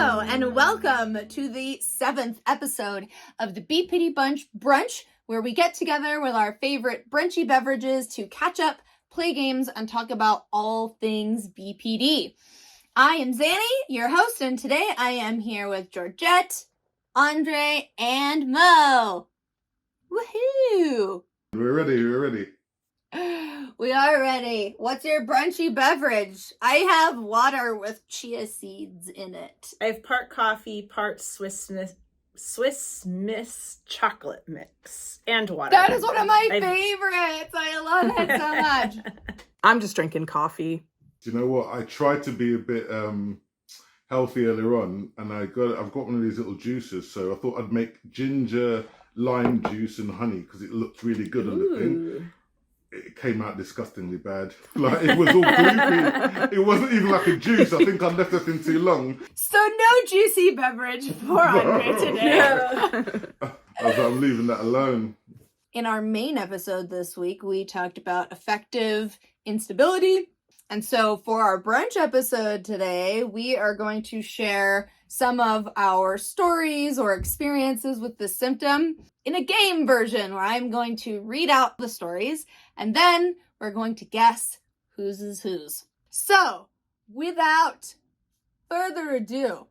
Hello, and welcome to the 7th episode of the BPD Brunch, where we get together with our favorite brunchy beverages to catch up, play games, and talk about all things BPD. I am Xannie, your host, and today I am here with Georgette, André, and Mo. Woohoo! We're ready. We are ready. What's your brunchy beverage? I have water with chia seeds in it. I have part coffee, part Swiss Miss chocolate mix, and water. That is one of my favorites. I love it so much. I'm just drinking coffee. Do you know what? I tried to be a bit healthy earlier on, and I've got one of these little juicers. So I thought I'd make ginger, lime juice, and honey because it looked really good on the thing. It came out disgustingly bad. Like, it was all gloopy. It wasn't even like a juice. I think I left that thing too long. So no juicy beverage for André today. I'm leaving that alone. In our main episode this week, we talked about effective instability. And so for our brunch episode today, we are going to share some of our stories or experiences with this symptom in a game version where I'm going to read out the stories and then we're going to guess whose is whose. So, without further ado,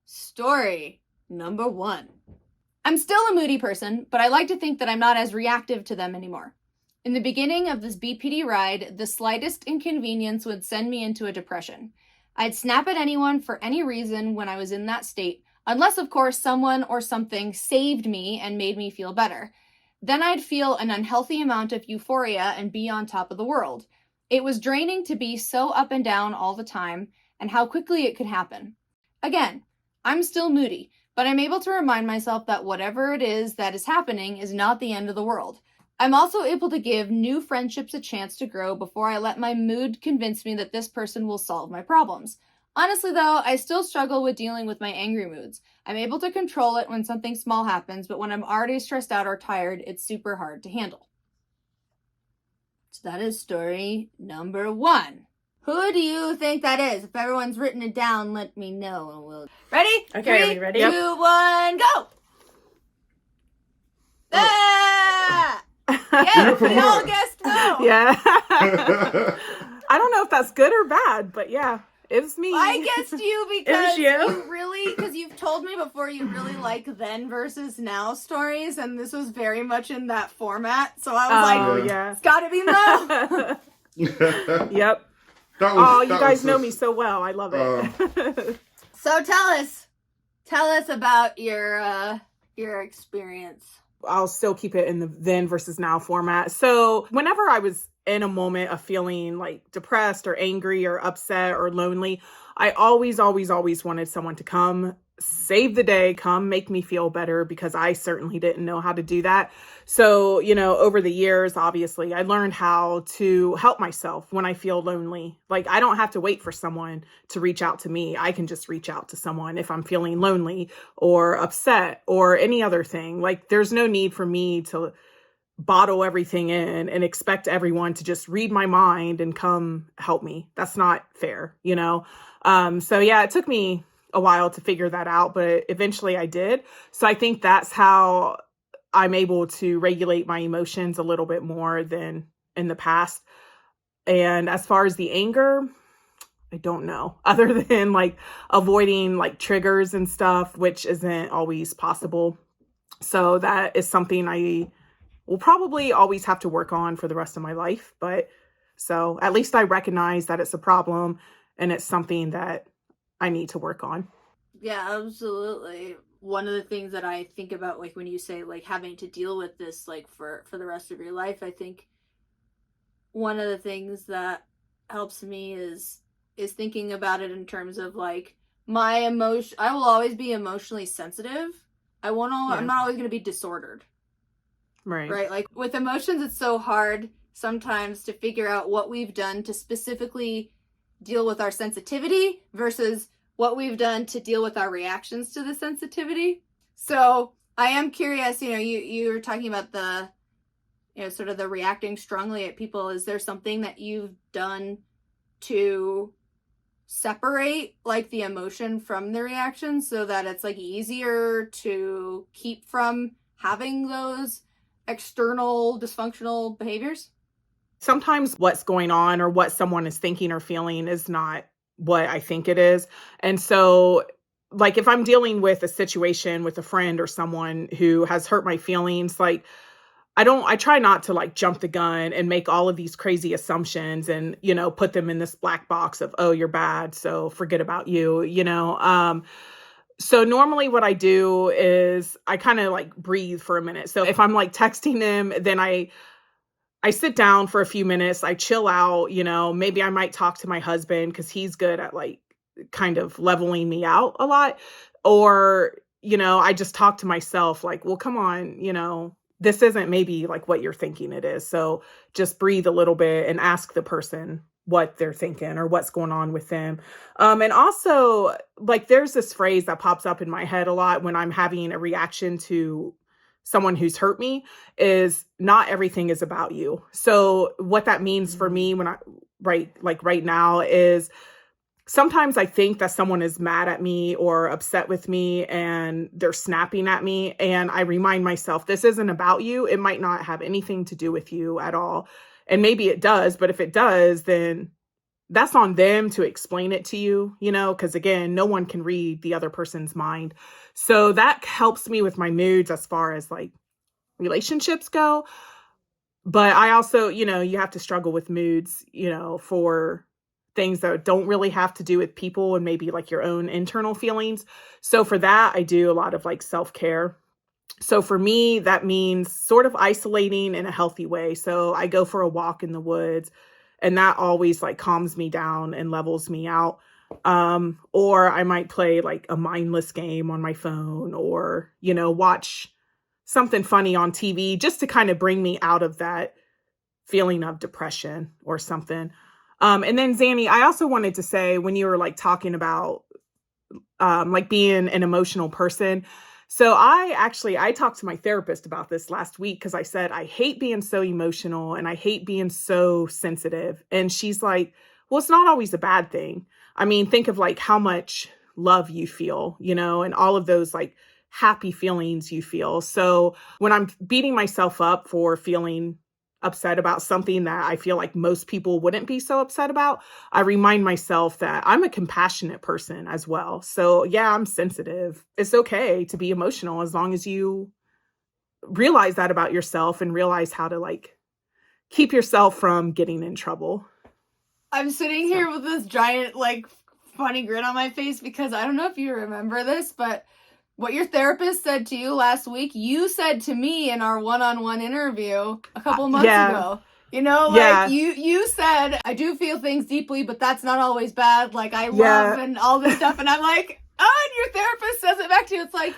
story number 1. I'm still a moody person, but I like to think that I'm not as reactive to them anymore. In the beginning of this BPD ride, the slightest inconvenience would send me into a depression. I'd snap at anyone for any reason when I was in that state, unless, of course, someone or something saved me and made me feel better. Then I'd feel an unhealthy amount of euphoria and be on top of the world. It was draining to be so up and down all the time, and how quickly it could happen. Again, I'm still moody, but I'm able to remind myself that whatever it is that is happening is not the end of the world. I'm also able to give new friendships a chance to grow before I let my mood convince me that this person will solve my problems. Honestly, though, I still struggle with dealing with my angry moods. I'm able to control it when something small happens, but when I'm already stressed out or tired, it's super hard to handle. So that is story number 1. Who do you think that is? If everyone's written it down, let me know. And we'll... Ready? Okay, 3, are we ready? 2, 1, go! Ah! Yeah, we all guessed no. Yeah. I don't know if that's good or bad, but yeah, it was me. I guessed you because you. because you've told me before you really like then versus now stories, and this was very much in that format. So I was yeah, it's gotta be Mo. Yep. You guys know me so well. I love it. So tell us about your experience. I'll still keep it in the then versus now format. So whenever I was in a moment of feeling like depressed or angry or upset or lonely, I always wanted someone to come save the day, come make me feel better, because I certainly didn't know how to do that. So, over the years, obviously, I learned how to help myself when I feel lonely. Like, I don't have to wait for someone to reach out to me. I can just reach out to someone if I'm feeling lonely or upset or any other thing. Like, there's no need for me to bottle everything in and expect everyone to just read my mind and come help me. That's not fair, So yeah, it took me a while to figure that out, but eventually I did. So I think that's how I'm able to regulate my emotions a little bit more than in the past. And as far as the anger, I don't know, other than like avoiding like triggers and stuff, which isn't always possible. So that is something I will probably always have to work on for the rest of my life. But so at least I recognize that it's a problem and it's something that I need to work on. Yeah, absolutely. One of the things that I think about, like when you say like having to deal with this like for the rest of your life, I think one of the things that helps me is thinking about it in terms of like my emotion. I will always be emotionally sensitive. I'm not always going to be disordered. Right. Like with emotions, it's so hard sometimes to figure out what we've done to specifically deal with our sensitivity versus what we've done to deal with our reactions to the sensitivity. So I am curious, you were talking about the, sort of the reacting strongly at people. Is there something that you've done to separate like the emotion from the reaction so that it's like easier to keep from having those external dysfunctional behaviors? Sometimes what's going on or what someone is thinking or feeling is not what I think it is. And so, like, if I'm dealing with a situation with a friend or someone who has hurt my feelings, like, I try not to like jump the gun and make all of these crazy assumptions and, put them in this black box of, oh, you're bad, so forget about you. So normally what I do is I kind of like breathe for a minute. So if I'm like texting them, then I sit down for a few minutes, I chill out, maybe I might talk to my husband because he's good at like kind of leveling me out a lot. Or, I just talk to myself like, well, come on, this isn't maybe like what you're thinking it is. So just breathe a little bit and ask the person what they're thinking or what's going on with them. And also, like, there's this phrase that pops up in my head a lot when I'm having a reaction to someone who's hurt me is not everything is about you. So what that means for me when right now is sometimes I think that someone is mad at me or upset with me and they're snapping at me. And I remind myself, this isn't about you. It might not have anything to do with you at all. And maybe it does, but if it does, then that's on them to explain it to you, because again, no one can read the other person's mind. So that helps me with my moods as far as like relationships go. But I also, you have to struggle with moods, for things that don't really have to do with people and maybe like your own internal feelings. So for that, I do a lot of like self-care. So for me, that means sort of isolating in a healthy way. So I go for a walk in the woods and that always like calms me down and levels me out. Or I might play like a mindless game on my phone or, watch something funny on TV just to kind of bring me out of that feeling of depression or something. And then Xannie, I also wanted to say when you were like talking about like being an emotional person. So I talked to my therapist about this last week because I said, I hate being so emotional and I hate being so sensitive. And she's like, well, it's not always a bad thing. I mean, think of like how much love you feel, and all of those like happy feelings you feel. So when I'm beating myself up for feeling upset about something that I feel like most people wouldn't be so upset about, I remind myself that I'm a compassionate person as well. So yeah, I'm sensitive. It's okay to be emotional as long as you realize that about yourself and realize how to like keep yourself from getting in trouble. I'm sitting here with this giant like funny grin on my face because I don't know if you remember this, but what your therapist said to you last week, you said to me in our one-on-one interview a couple months ago. You said, I do feel things deeply, but that's not always bad. Like, I love and all this stuff. And I'm like, oh, and your therapist says it back to you. It's like,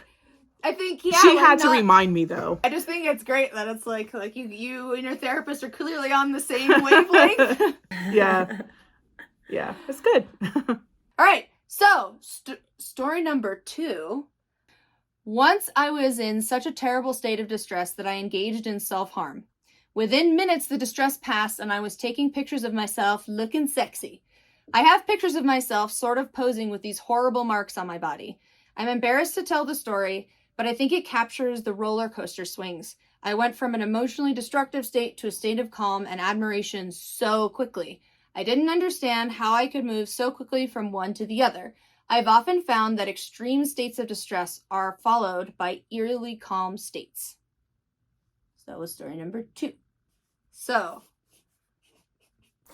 I think, yeah. She had to remind me, though. I just think it's great that it's like you and your therapist are clearly on the same wavelength. Yeah. Yeah, it's good. All right. So, story number 2. Once I was in such a terrible state of distress that I engaged in self-harm. Within minutes, the distress passed and I was taking pictures of myself looking sexy. I have pictures of myself sort of posing with these horrible marks on my body. I'm embarrassed to tell the story, but I think it captures the roller coaster swings. I went from an emotionally destructive state to a state of calm and admiration so quickly. I didn't understand how I could move so quickly from one to the other. I've often found that extreme states of distress are followed by eerily calm states. So that was story number 2. So,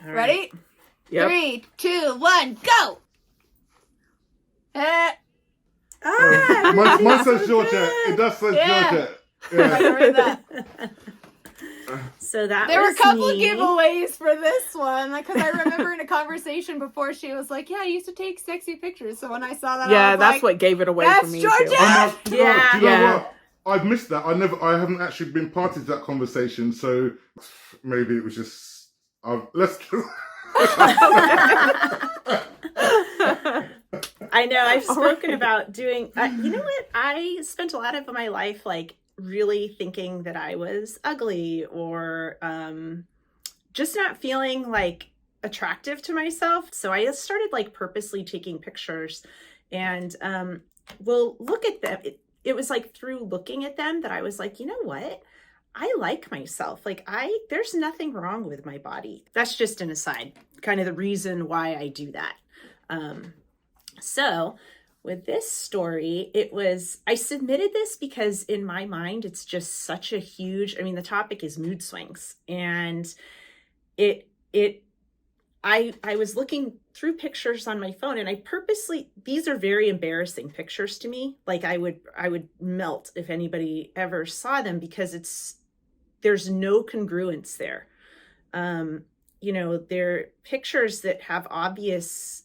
all ready? Yep. 3, 2, 1, go! Mine says Georgette. It does say Georgette. Yeah. I read that. So that there were a couple me. giveaways for this one because I remember in a conversation before she was like, "Yeah, I used to take sexy pictures." So when I saw that, I was that's like, what gave it away that's for me Georgette! too. Do you know Yeah. what? I've missed that. I haven't actually been party to that conversation, so maybe it was just. Let's. I know I've spoken about doing. You know what? I spent a lot of my life like really thinking that I was ugly or just not feeling like attractive to myself. So I started like purposely taking pictures, and we'll look at them. It was like through looking at them that I was like, you know what? I like myself. Like there's nothing wrong with my body. That's just an aside, kind of the reason why I do that. So with this story, I submitted this because in my mind, it's just such a huge, I mean, the topic is mood swings, and I was looking through pictures on my phone, and these are very embarrassing pictures to me. Like I would melt if anybody ever saw them, because there's no congruence there. They're pictures that have obvious,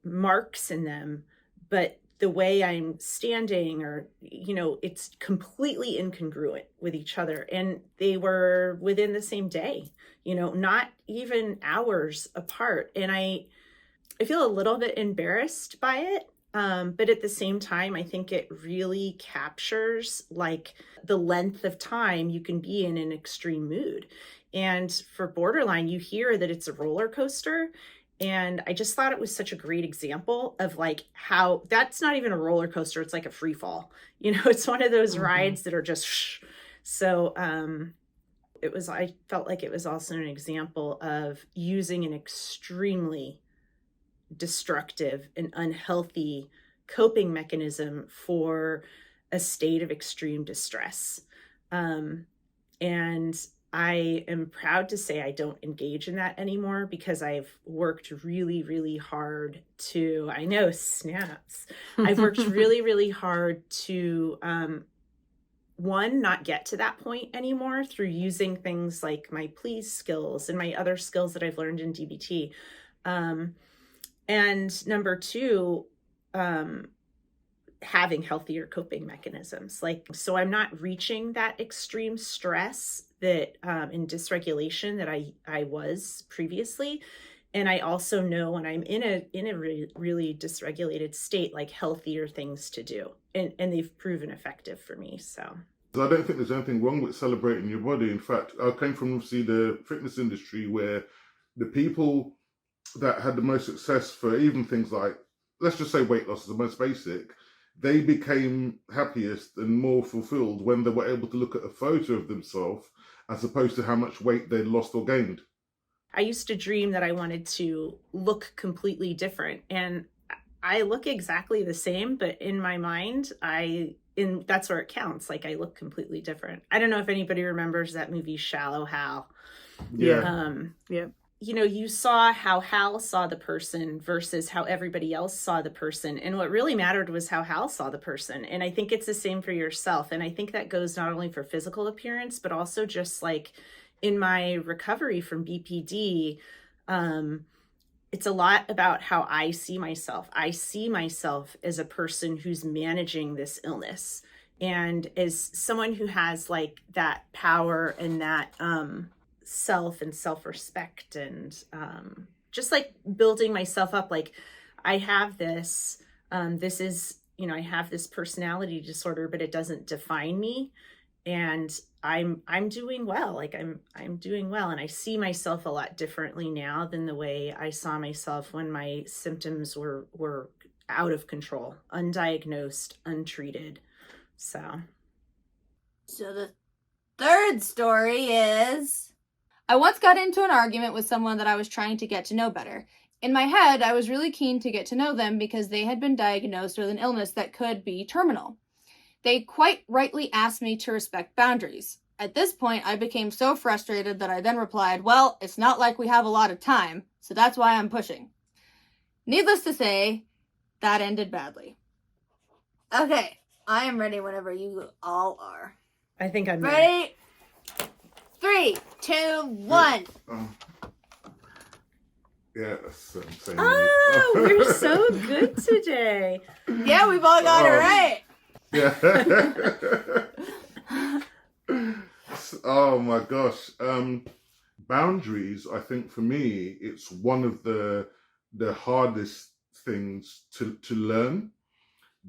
marks in them, but the way I'm standing, or, it's completely incongruent with each other. And they were within the same day, not even hours apart. And I feel a little bit embarrassed by it. But at the same time, I think it really captures like the length of time you can be in an extreme mood. And for borderline, you hear that it's a roller coaster. And I just thought it was such a great example of like how that's not even a roller coaster. It's like a free fall. It's one of those rides that are just so I felt like it was also an example of using an extremely destructive and unhealthy coping mechanism for a state of extreme distress. And I am proud to say I don't engage in that anymore, because I've worked really, really hard I know, snaps. I've worked really, really hard to, not get to that point anymore through using things like my please skills and my other skills that I've learned in DBT. And number two, having healthier coping mechanisms. So I'm not reaching that extreme stress that in dysregulation that I was previously. And I also know when I'm in a really dysregulated state, like healthier things to do. And they've proven effective for me. So I don't think there's anything wrong with celebrating your body. In fact, I came from obviously the fitness industry, where the people that had the most success for even things like, let's just say weight loss is the most basic, they became happiest and more fulfilled when they were able to look at a photo of themselves as opposed to how much weight they'd lost or gained. I used to dream that I wanted to look completely different, and I look exactly the same, but in my mind, that's where it counts. Like I look completely different. I don't know if anybody remembers that movie Shallow Hal. Yeah. Yeah. You saw how Hal saw the person versus how everybody else saw the person. And what really mattered was how Hal saw the person. And I think it's the same for yourself. And I think that goes not only for physical appearance, but also just like in my recovery from BPD, it's a lot about how I see myself. I see myself as a person who's managing this illness, and as someone who has like that power and that, self and self-respect, and just like building myself up. Like I have this I have this personality disorder, but it doesn't define me, and I'm doing well. Like I'm doing well, and I see myself a lot differently now than the way I saw myself when my symptoms were out of control, undiagnosed, untreated. So the third story is, I once got into an argument with someone that I was trying to get to know better. In my head, I was really keen to get to know them because they had been diagnosed with an illness that could be terminal. They quite rightly asked me to respect boundaries. At this point, I became so frustrated that I then replied, well, it's not like we have a lot of time, so that's why I'm pushing. Needless to say, that ended badly. Okay, I am ready whenever you all are. I think I'm ready. 3, 2, 1. Yeah, that's same. Oh, we're so good today. Yeah, we've all got it right. Yeah. Oh my gosh. Boundaries, I think for me, it's one of the hardest things to learn,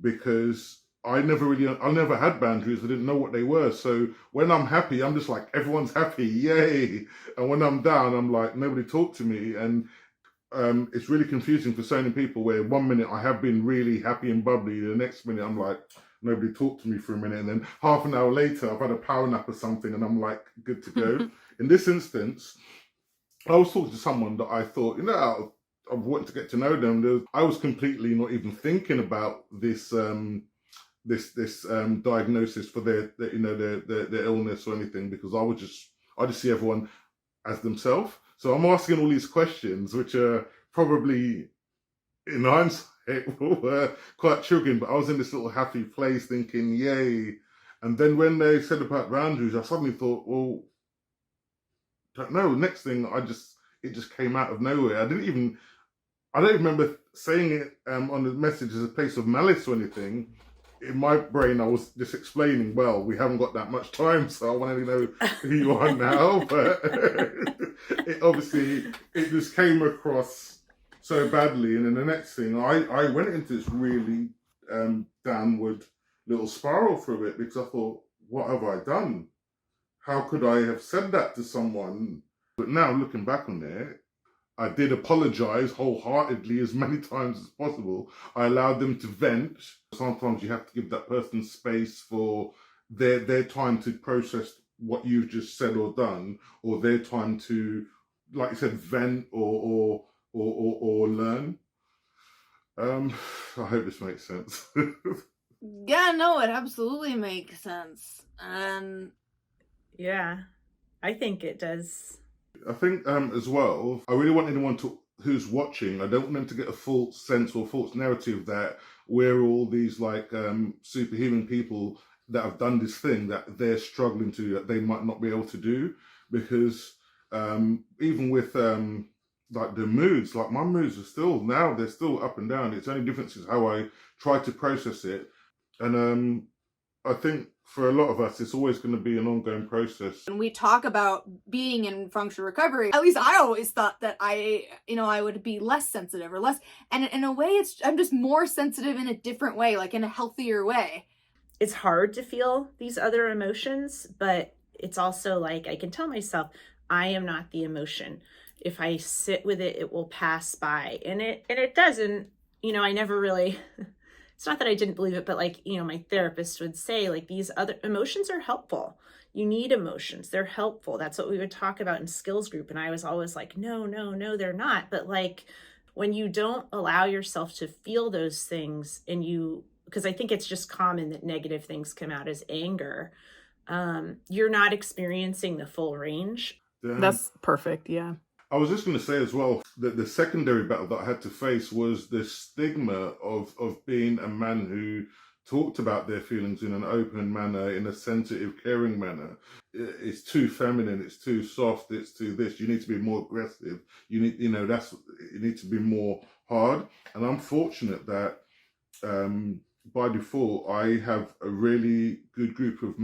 because I never had boundaries. I didn't know what they were. So when I'm happy, I'm just like, everyone's happy, yay. And when I'm down, I'm like, nobody talk to me. And it's really confusing for so many people where 1 minute I have been really happy and bubbly, the next minute I'm like, nobody talked to me for a minute. And then half an hour later, I've had a power nap or something and I'm like, good to go. In this instance, I was talking to someone that I thought, I wanted to get to know them. I was completely not even thinking about this diagnosis for their illness or anything, because I just see everyone as themselves. So I'm asking all these questions, which are probably in hindsight were quite triggering, but I was in this little happy place thinking, yay. And then when they said about boundaries, I suddenly thought, well, don't know. Next thing, it just came out of nowhere. I don't even remember saying it on the message as a place of malice or anything. In my brain, I was just explaining, well, we haven't got that much time, so I want to know who you are now. But it just came across so badly. And then the next thing, I went into this really downward little spiral for it, because I thought, what have I done? How could I have said that to someone? But now looking back on it, I did apologize wholeheartedly as many times as possible. I allowed them to vent. Sometimes you have to give that person space for their time to process what you've just said or done, or their time to, like you said, vent or learn. I hope this makes sense. Yeah, no, it absolutely makes sense. And Yeah, I think it does. I think as well, I really want anyone who's watching, I don't want them to get a false sense or false narrative that we're all these like superhuman people that have done this thing that they're struggling to, that they might not be able to do. Because even with like the moods, like my moods are still, now they're still up and down. It's only difference is how I try to process it. And I think for a lot of us, it's always going to be an ongoing process. when we talk about being in functional recovery, at least I always thought that I would be less sensitive or less, and in a way I'm just more sensitive in a different way, like in a healthier way. It's hard to feel these other emotions, but it's also like I can tell myself, I am not the emotion. If I sit with it, it will pass by. And it doesn't, I never really, it's not that I didn't believe it, but like, my therapist would say, like, these other emotions are helpful. You need emotions. They're helpful. That's what we would talk about in skills group. And I was always like, no, they're not. But like, when you don't allow yourself to feel those things, and because I think it's just common that negative things come out as anger, you're not experiencing the full range. That's perfect. Yeah. I was just going to say as well that the secondary battle that I had to face was the stigma of being a man who talked about their feelings in an open manner, in a sensitive, caring manner. It's too feminine, it's too soft, it's too this. You need to be more aggressive. You need to be more hard. And I'm fortunate that by default, I have a really good group of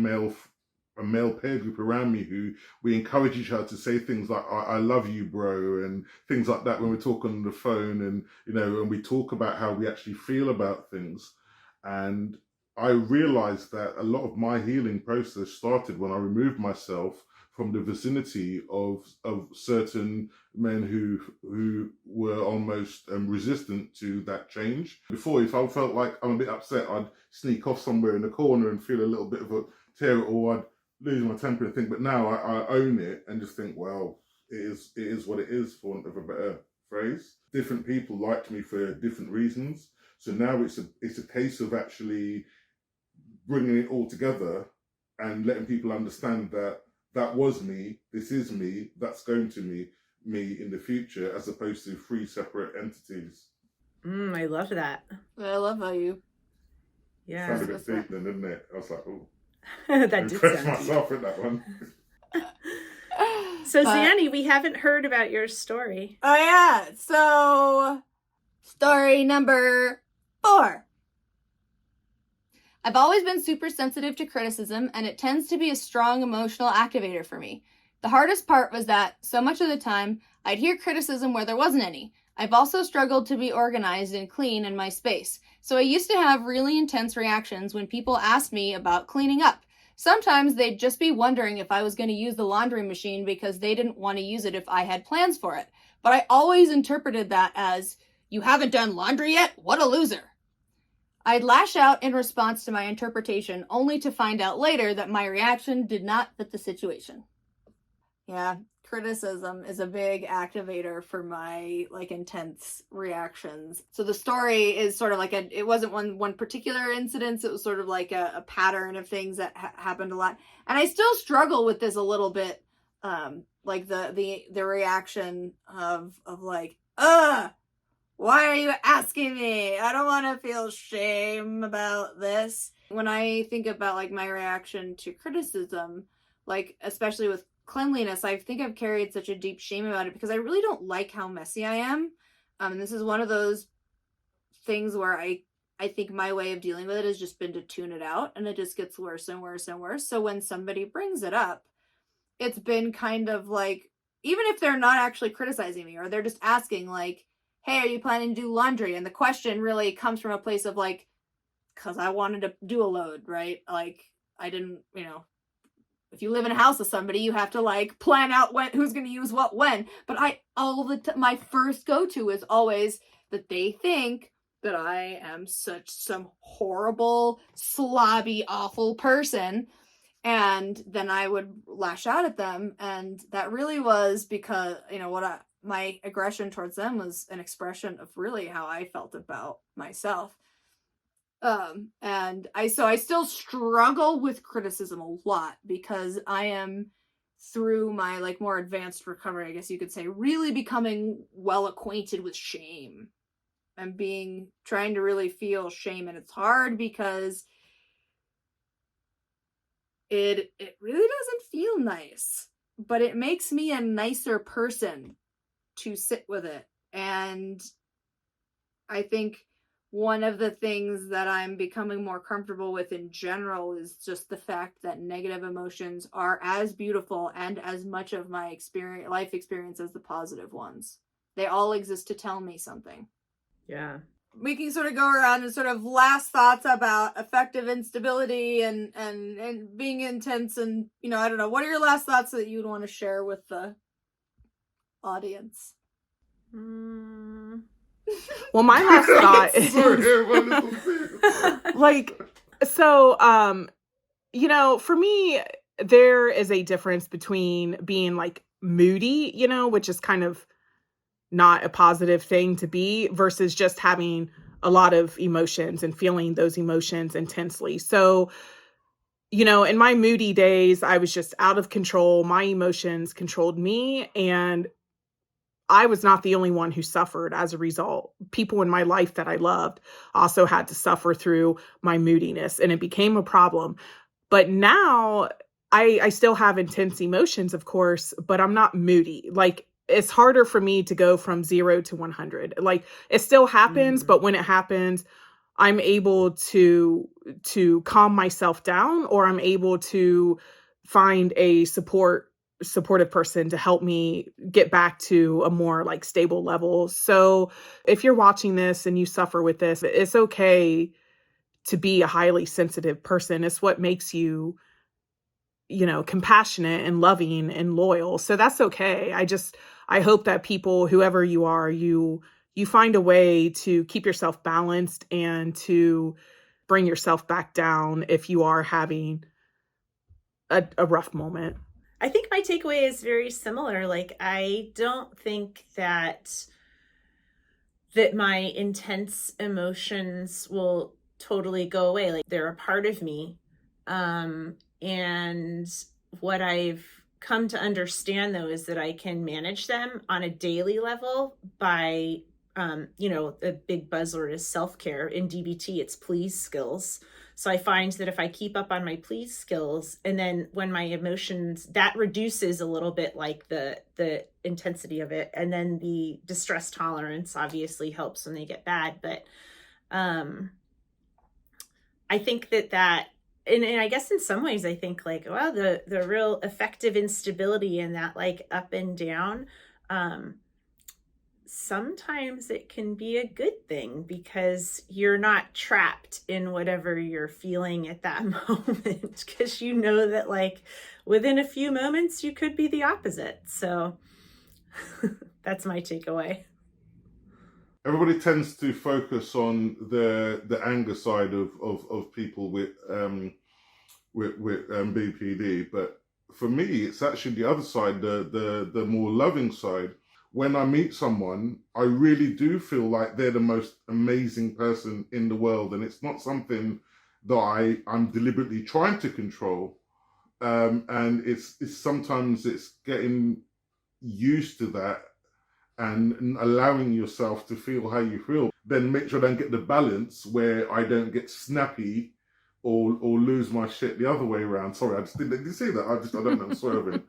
a male peer group around me who we encourage each other to say things like, I love you, bro, and things like that when we talk on the phone, and, and we talk about how we actually feel about things. And I realized that a lot of my healing process started when I removed myself from the vicinity of certain men who were almost resistant to that change. Before, if I felt like I'm a bit upset, I'd sneak off somewhere in the corner and feel a little bit of a tear, or I'd lose my temper and think. But now I own it and just think, well, it is what it is, for want of a better phrase. Different people liked me for different reasons. So now it's a case of actually bringing it all together and letting people understand that that was me, this is me, that's going to me in the future, as opposed to three separate entities. I love that. I love how you. Yeah. Sounded a bit deep then, didn't it? I was like, oh. That did impressed sound myself with that one. So, Xannie, we haven't heard about your story. Oh yeah, so story number 4. I've always been super sensitive to criticism, and it tends to be a strong emotional activator for me. The hardest part was that so much of the time, I'd hear criticism where there wasn't any. I've also struggled to be organized and clean in my space. So I used to have really intense reactions when people asked me about cleaning up. Sometimes they'd just be wondering if I was going to use the laundry machine because they didn't want to use it if I had plans for it. But I always interpreted that as, you haven't done laundry yet? What a loser. I'd lash out in response to my interpretation, only to find out later that my reaction did not fit the situation. Yeah, criticism is a big activator for my intense reactions. So the story is sort of it wasn't one particular incident, it was sort of like a pattern of things that happened a lot. And I still struggle with this a little bit, the reaction of why are you asking me? I don't want to feel shame about this. When I think about my reaction to criticism, especially with cleanliness, I think I've carried such a deep shame about it because I really don't like how messy I am. And this is one of those things where I think my way of dealing with it has just been to tune it out, and it just gets worse and worse and worse. So when somebody brings it up, it's been kind of even if they're not actually criticizing me, or they're just asking hey, are you planning to do laundry? And the question really comes from a place of because I wanted to do a load, right? I didn't, if you live in a house with somebody, you have to plan out who's going to use what when. But my first go-to is always that they think that I am some horrible, slobby, awful person. And then I would lash out at them. And that really was because, my aggression towards them was an expression of really how I felt about myself. And I still struggle with criticism a lot because I am, through my more advanced recovery, I guess you could say, really becoming well acquainted with shame and trying to really feel shame. And it's hard because it really doesn't feel nice, but it makes me a nicer person to sit with it. And I think one of the things that I'm becoming more comfortable with in general is just the fact that negative emotions are as beautiful and as much of my life experience as the positive ones. They all exist to tell me something. Yeah. We can sort of go around and sort of last thoughts about affective instability and being intense, and I don't know, what are your last thoughts that you'd want to share with the audience? Well, my last thought is for me, there is a difference between being moody, which is kind of not a positive thing to be, versus just having a lot of emotions and feeling those emotions intensely. So, in my moody days, I was just out of control. My emotions controlled me, and I was not the only one who suffered as a result. People in my life that I loved also had to suffer through my moodiness, and it became a problem. But now I still have intense emotions, of course, but I'm not moody. It's harder for me to go from 0 to 100. It still happens, but when it happens, I'm able to calm myself down, or I'm able to find a supportive person to help me get back to a more stable level. So if you're watching this and you suffer with this, it's okay to be a highly sensitive person. It's what makes you, compassionate and loving and loyal. So that's okay. I hope that people, whoever you are, you find a way to keep yourself balanced and to bring yourself back down if you are having a rough moment. I think my takeaway is very similar. I don't think that my intense emotions will totally go away. They're a part of me. And what I've come to understand, though, is that I can manage them on a daily level by, the big buzzword is self-care. In DBT, it's please skills. So I find that if I keep up on my please skills, and then when my emotions, that reduces a little bit the intensity of it. And then the distress tolerance obviously helps when they get bad. But I think that and I guess in some ways I think the real effective instability in that up and down sometimes it can be a good thing because you're not trapped in whatever you're feeling at that moment, because you know that like within a few moments you could be the opposite. So that's my takeaway. Everybody tends to focus on the anger side of people with BPD, but for me, it's actually the other side, the more loving side. When I meet someone, I really do feel like they're the most amazing person in the world, and it's not something that I'm deliberately trying to control. And it's sometimes it's getting used to that and allowing yourself to feel how you feel. Then make sure I don't get the balance where I don't get snappy or lose my shit the other way around. Sorry, I just did you see that? I don't know, I'm swerving.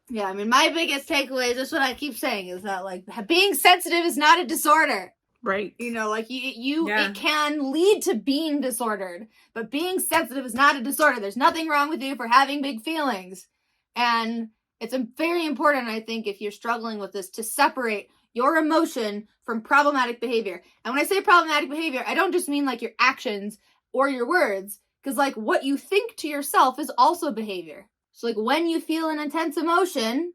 Yeah, I mean, my biggest takeaway is just what I keep saying is that like being sensitive is not a disorder. Right. You know, like it can lead to being disordered, but being sensitive is not a disorder. There's nothing wrong with you for having big feelings. And it's very important, I think, if you're struggling with this, to separate your emotion from problematic behavior. And when I say problematic behavior, I don't just mean like your actions or your words, because like what you think to yourself is also behavior. So like when you feel an intense emotion,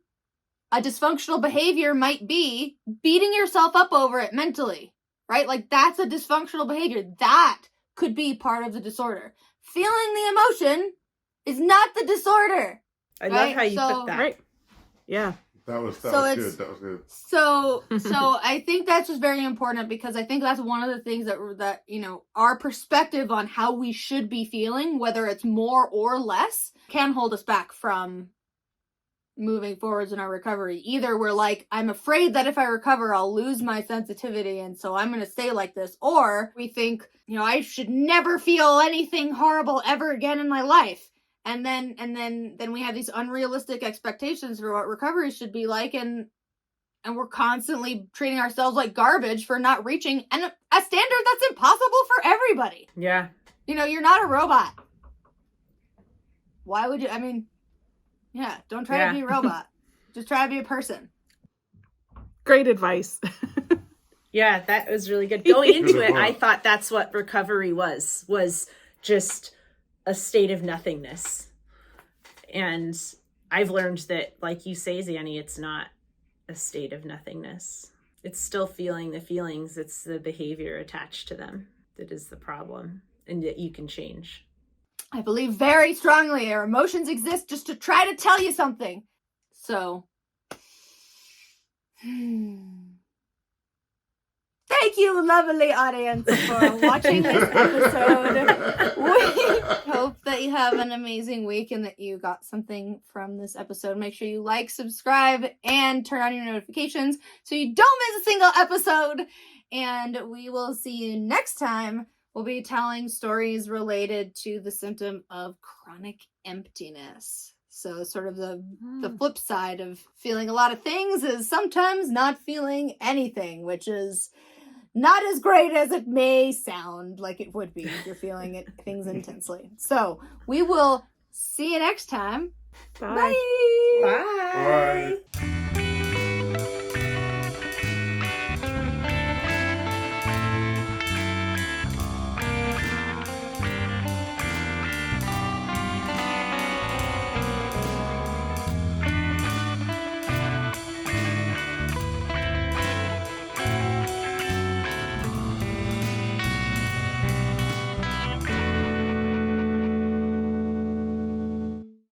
a dysfunctional behavior might be beating yourself up over it mentally, right? Like that's a dysfunctional behavior. That could be part of the disorder. Feeling the emotion is not the disorder. I love how you put that. Right. Yeah. That was good. So I think that's just very important, because I think that's one of the things that you know, our perspective on how we should be feeling, whether it's more or less, can hold us back from moving forwards in our recovery. Either we're like, I'm afraid that if I recover, I'll lose my sensitivity, and so I'm going to stay like this, or we think, you know, I should never feel anything horrible ever again in my life. And then we have these unrealistic expectations for what recovery should be like, and we're constantly treating ourselves like garbage for not reaching a standard that's impossible for everybody. Yeah. You know, you're not a robot. Why would you? I mean, yeah, don't try to be a robot. Just try to be a person. Great advice. Yeah, that was really good. Going into it, I thought that's what recovery was just a state of nothingness. And I've learned that, like you say, Xannie, it's not a state of nothingness. It's still feeling the feelings. It's the behavior attached to them that is the problem, and that you can change. I believe very strongly our emotions exist just to try to tell you something. So, thank you, lovely audience, for watching this episode. We hope that you have an amazing week and that you got something from this episode. Make sure you like, subscribe, and turn on your notifications so you don't miss a single episode. And we will see you next time. We'll be telling stories related to the symptom of chronic emptiness. So sort of the flip side of feeling a lot of things is sometimes not feeling anything, which is not as great as it may sound like it would be if you're feeling things intensely. So we will see you next time. Bye. Bye. Bye.